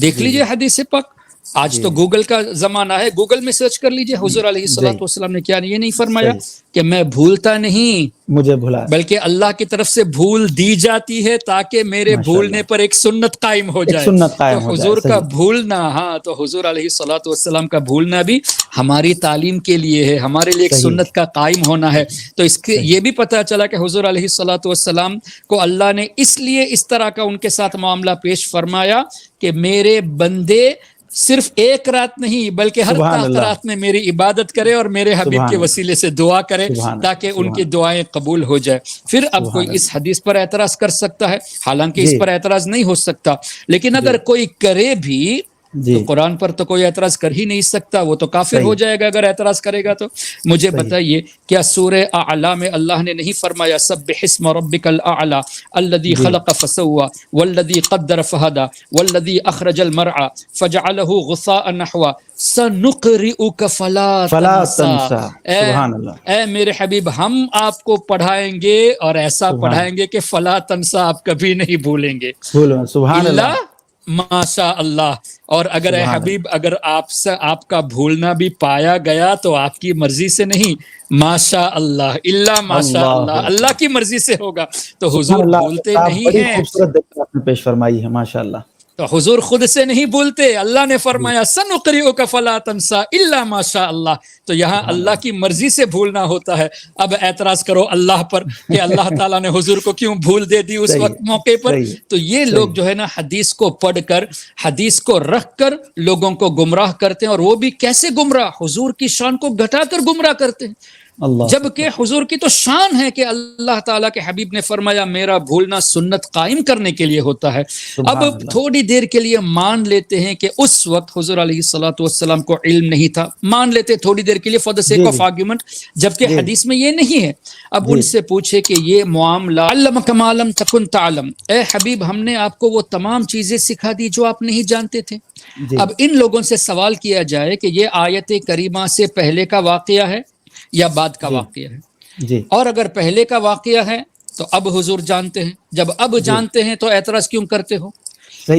[SPEAKER 2] دیکھ لیجئے حدیث پاک. آج تو گوگل کا زمانہ ہے، گوگل میں سرچ کر لیجئے. حضور علیہ الصلوۃ والسلام نے کیا یہ نہیں فرمایا کہ میں بھولتا نہیں،
[SPEAKER 1] مجھے بھلا،
[SPEAKER 2] بلکہ اللہ کی طرف سے بھول دی جاتی ہے تاکہ میرے بھولنے پر ایک سنت قائم ہو جائے. تو حضور کا بھولنا، ہاں تو حضور علیہ الصلوۃ والسلام کا بھولنا بھی ہماری تعلیم کے لیے ہے، ہمارے لیے ایک سنت کا قائم ہونا ہے. تو اس کے یہ بھی پتہ چلا کہ حضور علیہ الصلوۃ والسلام کو اللہ نے اس لیے اس طرح کا ان کے ساتھ معاملہ پیش فرمایا کہ میرے بندے صرف ایک رات نہیں بلکہ ہر رات میں میری عبادت کرے اور میرے حبیب کے وسیلے سے دعا کرے تاکہ ان کی دعائیں قبول ہو جائے. پھر اب کوئی اس حدیث پر اعتراض کر سکتا ہے، حالانکہ اس پر اعتراض نہیں ہو سکتا، لیکن اگر کوئی کرے بھی تو قرآن پر تو کوئی اعتراض کر ہی نہیں سکتا، وہ تو کافر ہو جائے گا اگر اعتراض کرے گا. تو مجھے بتائیے کیا سورہ اعلی میں اللہ نے نہیں فرمایا سبح اسم ربک الاعلی الذی خلق فسوى والذی قدر فہدى والذی اخرج المرعى فجعله غثاء نحوا سنقرئک فلا تنسى. اے میرے حبیب ہم آپ کو پڑھائیں گے اور ایسا پڑھائیں گے کہ فلا تنسى، آپ کبھی نہیں بھولیں گے.
[SPEAKER 1] سبحان اللہ.
[SPEAKER 2] ماشاء اللہ. اور اگر اے
[SPEAKER 1] سبحان
[SPEAKER 2] حبیب اگر آپ کا بھولنا بھی پایا گیا تو آپ کی مرضی سے نہیں, ماشاء اللہ الا ماشاء اللہ, اللہ کی مرضی سے ہوگا. تو
[SPEAKER 1] سبحان
[SPEAKER 2] حضور
[SPEAKER 1] اللہ.
[SPEAKER 2] بھولتے
[SPEAKER 1] آپ
[SPEAKER 2] نہیں
[SPEAKER 1] بڑی
[SPEAKER 2] ہیں,
[SPEAKER 1] خوبصورت دلیل آپ نے پیش فرمائی ہے, ماشاء اللہ.
[SPEAKER 2] تو حضور خود سے نہیں بھولتے, اللہ نے فرمایا سنقرئک فلا تنسى الا ما شاء اللہ. تو یہاں اللہ کی مرضی سے بھولنا ہوتا ہے. اب اعتراض کرو اللہ پر کہ اللہ تعالیٰ نے حضور کو کیوں بھول دے دی اس
[SPEAKER 1] صحیح
[SPEAKER 2] وقت موقع پر.
[SPEAKER 1] صحیح
[SPEAKER 2] تو یہ
[SPEAKER 1] صحیح.
[SPEAKER 2] لوگ جو ہے نا حدیث کو پڑھ کر, حدیث کو رکھ کر لوگوں کو گمراہ کرتے ہیں, اور وہ بھی کیسے گمراہ, حضور کی شان کو گھٹا کر گمراہ کرتے ہیں.
[SPEAKER 1] اللہ
[SPEAKER 2] جبکہ حضور کی تو شان ہے کہ اللہ تعالیٰ کے حبیب نے فرمایا میرا بھولنا سنت قائم کرنے کے لیے ہوتا ہے. اب
[SPEAKER 1] اللہ.
[SPEAKER 2] تھوڑی دیر کے لیے مان لیتے ہیں کہ اس وقت حضور علیہ الصلوۃ والسلام کو علم نہیں تھا, مان لیتے تھوڑی دیر کے لیے for the sake of argument, جبکہ حدیث میں یہ نہیں ہے. اب ان سے پوچھے کہ یہ معاملہ علمک ما لم تکن تعلم, اے حبیب ہم نے آپ کو وہ تمام چیزیں سکھا دی جو آپ نہیں جانتے تھے. اب ان لوگوں سے سوال کیا جائے کہ یہ آیت کریمہ سے پہلے کا واقعہ ہے یا بعد کا واقعہ ہے, اور اگر پہلے کا واقعہ ہے تو اب حضور جانتے ہیں, جب اب جانتے ہیں تو اعتراض کیوں کرتے ہو,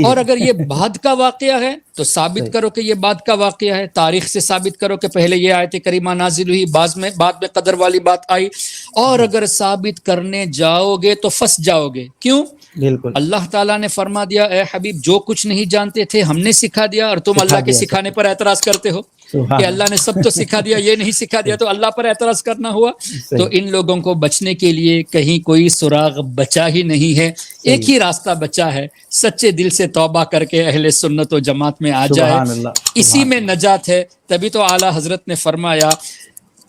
[SPEAKER 2] اور اگر یہ بعد کا واقعہ ہے تو ثابت کرو کہ یہ بعد کا واقعہ ہے, تاریخ سے ثابت کرو کہ پہلے یہ آیت کریمہ نازل ہوئی, بعد میں قدر والی بات آئی. اور اگر ثابت کرنے جاؤ گے تو پھنس جاؤ گے. کیوں؟
[SPEAKER 1] بالکل
[SPEAKER 2] اللہ تعالیٰ نے فرما دیا اے حبیب جو کچھ نہیں جانتے تھے ہم نے سکھا دیا, اور تم اللہ کے سکھانے پر اعتراض کرتے ہو کہ اللہ نے سب تو سکھا دیا, یہ نہیں سکھا دیا, تو اللہ پر اعتراض کرنا ہوا. تو ان لوگوں کو بچنے کے لیے کہیں کوئی سراغ بچا ہی نہیں ہے, ایک ہی راستہ بچا ہے, سچے دل سے توبہ کر کے اہل سنت و جماعت میں آ جائے, اسی میں نجات ہے. تبھی تو اعلیٰ حضرت نے فرمایا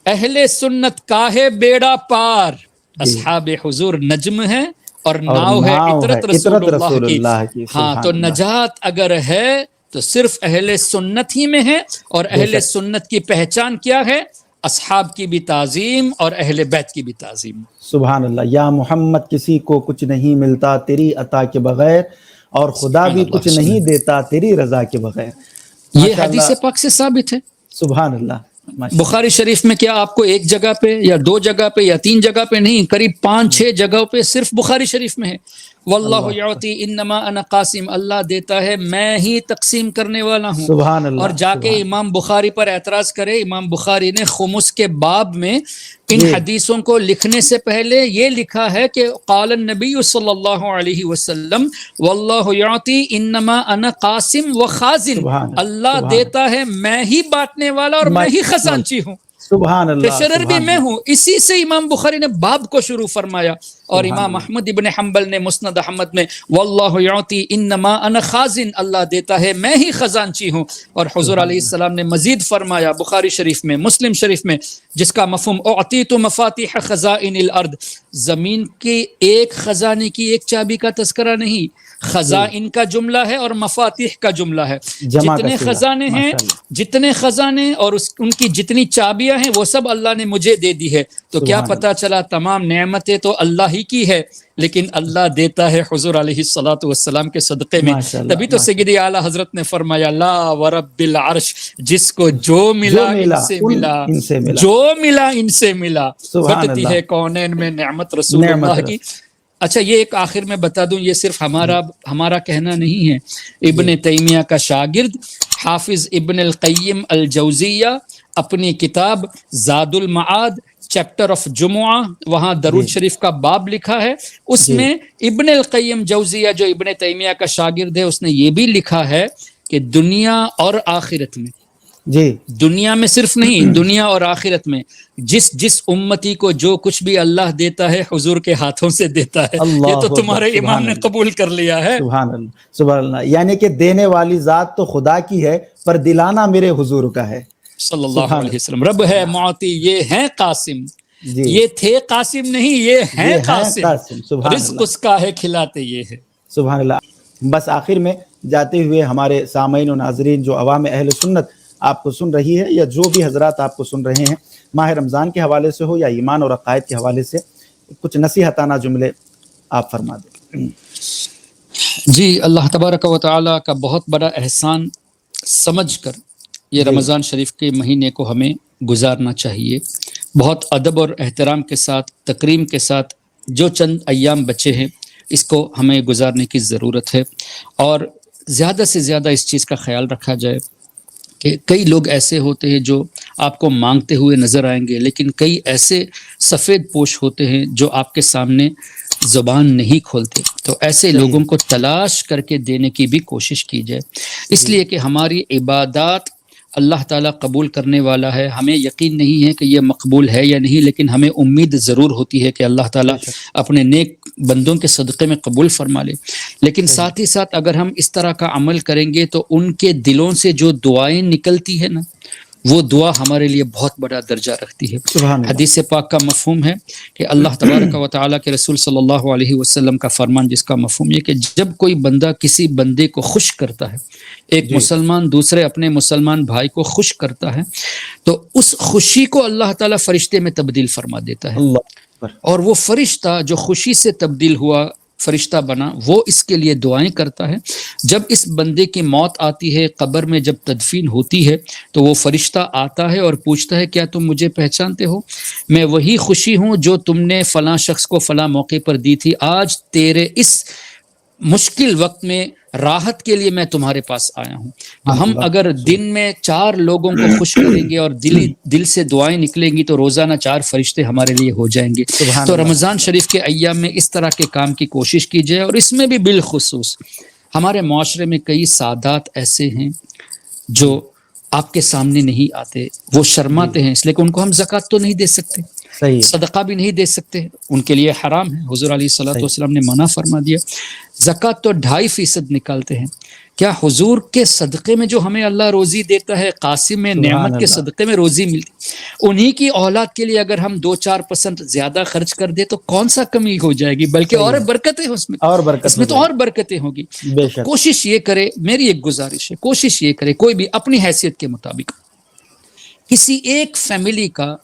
[SPEAKER 2] اہل سنت کا ہے بیڑا پار, اصحاب حضور نجم ہے اور ناؤ ہے عطرت رسول اللہ کی. ہاں تو نجات اگر ہے تو صرف اہل سنت ہی میں ہے, اور اہل سنت کی پہچان کیا ہے, اصحاب کی بھی تعظیم اور اہل بیت کی بھی تعظیم.
[SPEAKER 1] سبحان اللہ. یا محمد کسی کو کچھ نہیں ملتا تیری عطا کے بغیر, اور خدا بھی کچھ نہیں دیتا تیری رضا کے بغیر.
[SPEAKER 2] یہ حدیث پاک سے ثابت ہے.
[SPEAKER 1] سبحان اللہ.
[SPEAKER 2] بخاری شریف میں کیا آپ کو ایک جگہ پہ یا دو جگہ پہ یا تین جگہ پہ نہیں, قریب 5-6 جگہوں پہ صرف بخاری شریف میں ہے واللہ یعطی انما انا قاسم, اللہ دیتا ہے میں ہی تقسیم کرنے والا ہوں.
[SPEAKER 1] سبحان اللہ.
[SPEAKER 2] اور جا کے امام بخاری پر اعتراض کرے, امام بخاری نے خمس کے باب میں ان حدیثوں کو لکھنے سے پہلے یہ لکھا ہے کہ قال النبی صلی اللہ علیہ وسلم واللہ یعطی انما انا قاسم و خازن, اللہ دیتا ہے میں ہی بانٹنے والا اور میں ہی خزانچی ہوں,
[SPEAKER 1] سبحان اللہ,
[SPEAKER 2] ٹریشرر بھی میں ہوں. اسی سے امام بخاری نے باب کو شروع فرمایا, اور امام احمد ابن حنبل نے مسند احمد میں واللہ یعطی انما انا خازن, اللہ دیتا ہے میں ہی خزانچی ہوں. اور حضور علیہ السلام نے مزید فرمایا بخاری شریف میں, مسلم شریف میں, جس کا مفہوم اعطیت مفاتیح خزائن الارض, زمین کے ایک خزانے کی ایک چابی کا تذکرہ نہیں, خزائن کا جملہ ہے اور مفاتیح کا جملہ ہے. جتنے خزانے ہیں, جتنے خزانے اور ان کی جتنی چابیاں ہیں وہ سب اللہ نے مجھے دے دی ہے. تو کیا پتا چلا تمام نعمتیں تو اللہ ہی کی ہے, لیکن اللہ دیتا ہے حضور علیہ الصلوۃ والسلام کے صدقے میں. تبھی تو سیدی اعلیٰ حضرت نے فرمایا لا ورب العرش, جس کو جو ملا ان سے ملا, جو ملا ان سے ملا, بٹتی ہے کونین میں نعمت رسول اللہ کی. اچھا یہ ایک آخر میں بتا دوں, یہ صرف ہمارا کہنا نہیں ہے. ابن تیمیہ کا شاگرد حافظ ابن القیم الجوزیہ اپنی کتاب زاد المعاد چیپٹر آف جمعہ, وہاں درود شریف کا باب لکھا ہے, اس میں ابن القیم جوزیہ جو ابن تیمیہ کا شاگرد ہے اس نے یہ بھی لکھا ہے کہ دنیا اور آخرت میں, دنیا میں صرف نہیں, دنیا اور آخرت میں جس امتی کو جو کچھ بھی اللہ دیتا ہے حضور کے ہاتھوں سے دیتا ہے. یہ تو تمہارے امام نے قبول کر لیا ہے.
[SPEAKER 1] سبحان اللہ, سبحان اللہ. یعنی کہ دینے والی ذات تو خدا کی ہے پر دلانا میرے حضور کا ہے
[SPEAKER 2] صلی اللہ علیہ وسلم. رب ہے معطی, یہ ہیں قاسم, یہ تھے قاسم نہیں, یہ ہیں قاسم, رزق اس کا ہے کھلاتے یہ ہے.
[SPEAKER 1] سبحان اللہ. بس آخر میں جاتے ہوئے ہمارے سامعین و ناظرین جو عوام اہل سنت آپ کو سن رہی ہے, یا جو بھی حضرات آپ کو سن رہے ہیں, ماہ رمضان کے حوالے سے ہو یا ایمان اور عقائد کے حوالے سے, کچھ نصیحتانہ جملے آپ فرما دیں.
[SPEAKER 2] جی, اللہ تبارک و تعالی کا بہت بڑا احسان سمجھ کر یہ رمضان شریف کے مہینے کو ہمیں گزارنا چاہیے. بہت ادب اور احترام کے ساتھ, تکریم کے ساتھ جو چند ایام بچے ہیں اس کو ہمیں گزارنے کی ضرورت ہے. اور زیادہ سے زیادہ اس چیز کا خیال رکھا جائے کہ کئی لوگ ایسے ہوتے ہیں جو آپ کو مانگتے ہوئے نظر آئیں گے، لیکن کئی ایسے سفید پوش ہوتے ہیں جو آپ کے سامنے زبان نہیں کھولتے، تو ایسے لوگوں کو تلاش کر کے دینے کی بھی کوشش کی جائے، اس لیے کہ ہماری عبادات اللہ تعالیٰ قبول کرنے والا ہے. ہمیں یقین نہیں ہے کہ یہ مقبول ہے یا نہیں، لیکن ہمیں امید ضرور ہوتی ہے کہ اللہ تعالیٰ اپنے نیک بندوں کے صدقے میں قبول فرما لے. لیکن ساتھ ہی ساتھ اگر ہم اس طرح کا عمل کریں گے تو ان کے دلوں سے جو دعائیں نکلتی ہے نا، وہ دعا ہمارے لیے بہت بڑا درجہ رکھتی ہے. حدیث پاک کا مفہوم ہے کہ اللہ تبارک و تعالیٰ کے رسول صلی اللہ علیہ وسلم کا فرمان جس کا مفہوم یہ کہ جب کوئی بندہ کسی بندے کو خوش کرتا ہے، ایک مسلمان دوسرے اپنے مسلمان بھائی کو خوش کرتا ہے، تو اس خوشی کو اللہ تعالیٰ فرشتے میں تبدیل فرما دیتا ہے، اور وہ فرشتہ جو خوشی سے تبدیل ہوا فرشتہ بنا، وہ اس کے لیے دعائیں کرتا ہے. جب اس بندے کی موت آتی ہے، قبر میں جب تدفین ہوتی ہے، تو وہ فرشتہ آتا ہے اور پوچھتا ہے کیا تم مجھے پہچانتے ہو؟ میں وہی خوشی ہوں جو تم نے فلاں شخص کو فلاں موقع پر دی تھی. آج تیرے اس مشکل وقت میں راحت کے لیے میں تمہارے پاس آیا ہوں. تو ہم اگر دن میں 4 لوگوں کو خوش کریں گے اور دل سے دعائیں نکلیں گی تو روزانہ 4 فرشتے ہمارے لیے ہو جائیں گے. تو رمضان شریف کے ایام میں اس طرح کے کام کی کوشش کی جائے. اور اس میں بھی بالخصوص ہمارے معاشرے میں کئی سادات ایسے ہیں جو آپ کے سامنے نہیں آتے، وہ شرماتے ہیں، اس لیے کہ ان کو ہم زکوٰۃ تو نہیں دے سکتے، صدقہ بھی نہیں دے سکتے، ان کے لیے حرام ہے. حضور علیہ الصلوۃ والسلام نے منع فرما دیا. زکوٰۃ تو 2.5% نکالتے ہیں. کیا حضور کے صدقے میں جو ہمیں اللہ روزی دیتا ہے، قاسم نعمت کے صدقے میں روزی ملتی، انہی کی اولاد کے لیے اگر ہم 2-4% زیادہ خرچ کر دیں تو کون سا کمی ہو جائے گی، بلکہ اور برکتیں اس میں تو اور برکتیں ہوگی. کوشش یہ کرے، میری ایک گزارش ہے، کوشش یہ کرے کوئی بھی اپنی حیثیت کے مطابق کسی ایک فیملی کا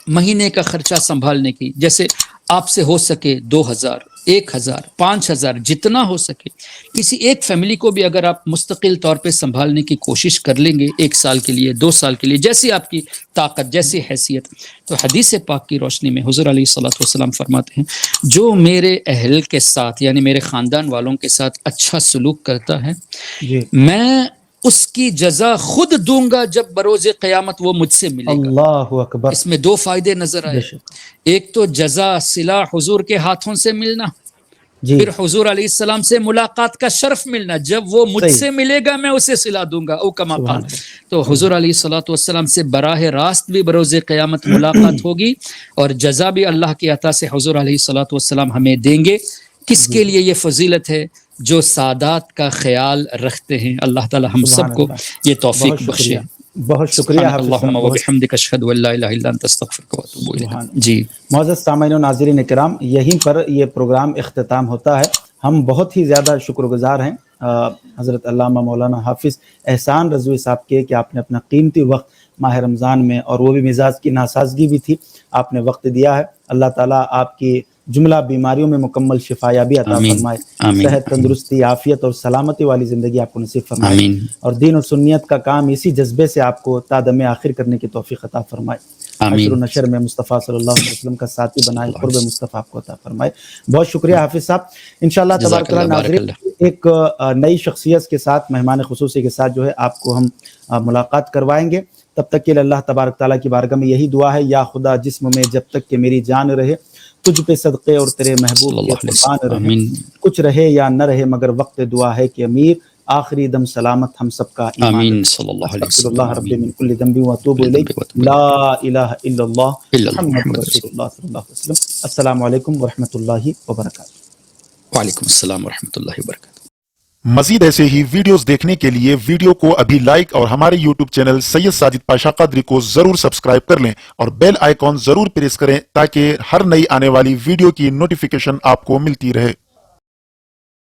[SPEAKER 2] مہینے کا خرچہ سنبھالنے کی، جیسے آپ سے ہو سکے 2000 1000 5000 جتنا ہو سکے، کسی ایک فیملی کو بھی اگر آپ مستقل طور پہ سنبھالنے کی کوشش کر لیں گے 1 سال کے لیے 2 سال کے لیے، جیسی آپ کی طاقت جیسی حیثیت، تو حدیث پاک کی روشنی میں حضور علیہ الصلوۃ والسلام فرماتے ہیں جو میرے اہل کے ساتھ یعنی میرے خاندان والوں کے ساتھ اچھا سلوک کرتا ہے، میں اس کی جزا خود دوں گا جب بروز قیامت وہ مجھ سے ملے گا.
[SPEAKER 1] اللہ اکبر.
[SPEAKER 2] اس میں 2 فائدے نظر آئے. ایک تو جزا صلہ حضور کے ہاتھوں سے ملنا، پھر حضور علیہ السلام سے ملاقات کا شرف ملنا. جب وہ مجھ سے ملے گا میں اسے صلہ دوں گا، او کما قال. تو حضور علیہ الصلوۃ والسلام سے براہ راست بھی بروز قیامت ملاقات ہوگی، اور جزا بھی اللہ کی عطا سے حضور علیہ الصلوۃ والسلام ہمیں دیں گے. کس کے لیے یہ فضیلت ہے؟ جو سادات کا خیال رکھتے ہیں. اللہ تعالی ہم سب کو یہ توفیق بخشے.
[SPEAKER 1] بہت شکریہ.
[SPEAKER 2] اللہم وبحمدک اشہد ان لا الہ الا انت استغفرک واتوب الیک. جی
[SPEAKER 1] معزز سامعین و ناظرین کرام، یہیں پر یہ پروگرام اختتام ہوتا ہے. ہم بہت ہی زیادہ شکر گزار ہیں حضرت علامہ مولانا حافظ احسان رضوی صاحب کے کہ آپ نے اپنا قیمتی وقت ماہ رمضان میں، اور وہ بھی مزاج کی ناسازگی بھی تھی، آپ نے وقت دیا ہے. اللہ تعالیٰ آپ کی جملہ بیماریوں میں مکمل شفایابی عطا فرمائے، صحت، تندرستی، عافیت اور سلامتی والی زندگی آپ کو نصیب فرمائے، اور دین اور سنیت کا کام اسی جذبے سے آپ کو تا دم آخر کرنے کی توفیق عطا فرمائے. حشر و نشر میں مصطفیٰ صلی اللہ علیہ وسلم کا ساتھی بنائے، قرب مصطفیٰ آپ کو عطا فرمائے. بہت شکریہ حافظ صاحب. انشاءاللہ تبارک اللہ ناظرین، ایک نئی شخصیت کے ساتھ، مہمان خصوصی کے ساتھ جو ہے آپ کو ہم ملاقات کروائیں گے. تب تک کے لیے اللہ تبارک تعالیٰ کی بارگاہ میں یہی دعا ہے، یا خدا جسم میں جب تک کہ میری جان رہے تجھ پہ صدقے اور تیرے محبوب کے قربان رہے، کچھ رہے یا نہ رہے مگر وقت دعا ہے کہ امیر آخری دم سلامت ہم سب کا ایمان.
[SPEAKER 2] آمین. صلی اللہ علیہ
[SPEAKER 1] وسلم. اللہ رب من کل ذنب واتوب الیہ، لا الہ الا اللہ محمد رسول اللہ صلی اللہ علیہ وسلم. السلام علیکم ورحمۃ اللہ وبرکاتہ.
[SPEAKER 2] وعلیکم السلام ورحمۃ اللہ وبرکاتہ.
[SPEAKER 4] مزید ایسے ہی ویڈیوز دیکھنے کے لیے ویڈیو کو ابھی لائک اور ہمارے یوٹیوب چینل سید ساجد پاشا قادری کو ضرور سبسکرائب کر لیں اور بیل آئیکن ضرور پریس کریں تاکہ ہر نئی آنے والی ویڈیو کی نوٹیفیکیشن آپ کو ملتی رہے.